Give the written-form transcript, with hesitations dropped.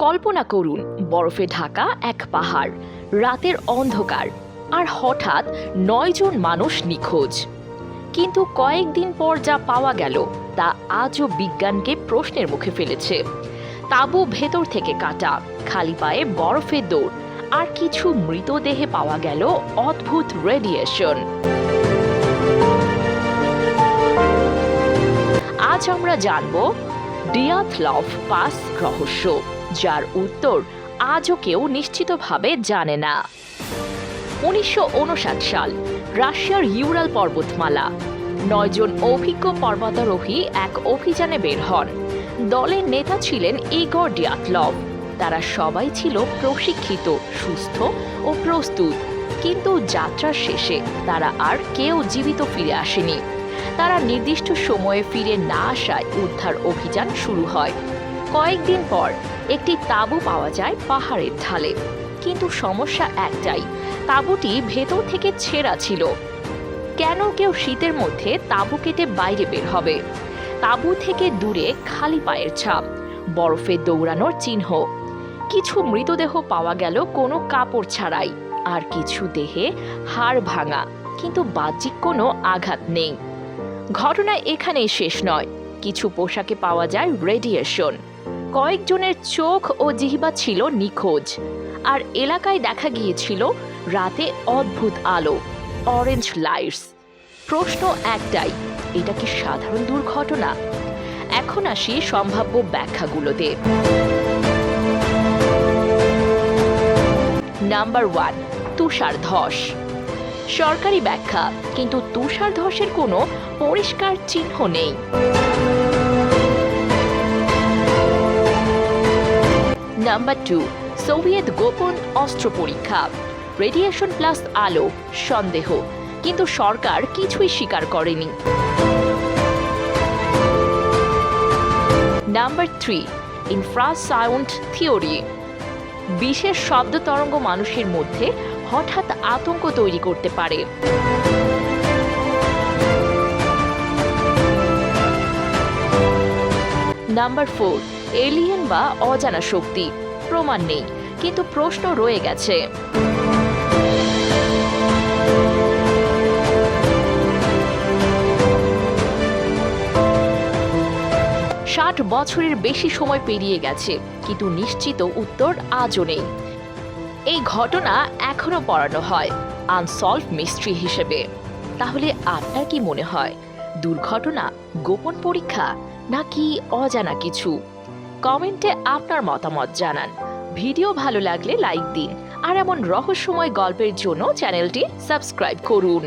কল্পনা করুন বরফে ঢাকা এক পাহাড়, রাতের অন্ধকার, আর হঠাৎ 9 জন মানুষ নিখোঁজ। কিন্তু কয়েকদিন পর যা পাওয়া গেল তা আজও বিজ্ঞানকে প্রশ্নের মুখে ফেলেছে। তাঁবু ভেতর থেকে কাটা, খালি পায়ে বরফের দৌড়, আর কিছু মৃতদেহে পাওয়া গেল অদ্ভুত রেডিয়েশন। আজ আমরা জানব ডিয়াথলভ পাস রহস্য, যার উত্তর আজও কেউ নিশ্চিতভাবে জানে না। 1959 সাল, রাশিয়ার ইউরাল পর্বতমালা। 9 জন অভিজ্ঞ পর্বতারোহী এক অভিযানে বের হন। দলের নেতা ছিলেন ইগর ডিয়াথলভ। তারা সবাই ছিল প্রশিক্ষিত, সুস্থ ও প্রস্তুত, কিন্তু যাত্রার শেষে তারা আর কেউ জীবিত ফিরে আসেনি। তারা নির্দিষ্ট সময়ে ফিরে না আসায় উদ্ধার অভিযান শুরু হয়। কয়েকদিন পর একটি তাঁবু পাওয়া যায় পাহাড়ের ঢালে, কিন্তু সমস্যা একটাই, তাঁবুটি ভেতর থেকে ছেঁড়া ছিল। কেন কেউ শীতের মধ্যে তাঁবু কেটে বাইরে বের হবে? তাঁবু থেকে দূরে খালি পায়ের ছাপ, বরফে দৌড়ানোর চিহ্ন। কিছু মৃতদেহ পাওয়া গেল কোনো কাপড় ছাড়াই, আর কিছু দেহে হাড় ভাঙা, কিন্তু বাহ্যিক কোনো আঘাত নেই। ঘটনা এখানেই শেষ নয়। কিছু পোশাকে পাওয়া যায় রেডিয়েশন, কয়েকজনের চোখ ও জিহ্বা ছিল নিখোঁজ, আর এলাকায় দেখা গিয়েছিল রাতে অদ্ভুত আলো, অরেঞ্জ লাইটস। প্রশ্ন একটাই, এটা কি সাধারণ দুর্ঘটনা? এখন আসি সম্ভাব্য ব্যাখ্যাগুলোতে। নাম্বার 1, তুষার ধস। সরকারি ব্যাখ্যা, কিন্তু তুষার ধসের কোনো পরিষ্কার চিহ্ন নেই। নাম্বার 2, সোভিয়েত গোপন অস্ত্র পরীক্ষা। রেডিয়েশন প্লাস আলো, সন্দেহ, কিন্তু সরকার কিছুই স্বীকার করেনি। Number 3, infrasound theory. বিশেষ শব্দ তরঙ্গ মানুষের মধ্যে হঠাৎ আতঙ্ক তৈরি করতে পারে। নাম্বার 4, এলিয়েন বা অজানা শক্তি। প্রমাণ নেই, কিন্তু প্রশ্ন রয়ে গেছে। 60 বছরের বেশি সময় পেরিয়ে গেছে, কিন্তু নিশ্চিত উত্তর আজও নেই। এই ঘটনা এখনো পড়ানো হয় আনসলভ মিস্ট্রি হিসেবে। তাহলে আপনার কি মনে হয়, দুর্ঘটনা, গোপন পরীক্ষা, নাকি অজানা কিছু? কমেন্টে আপনার মতামত জানান। ভিডিও ভালো লাগলে লাইক দিন, আর এমন রহস্যময় গল্পের জন্য চ্যানেলটি সাবস্ক্রাইব করুন।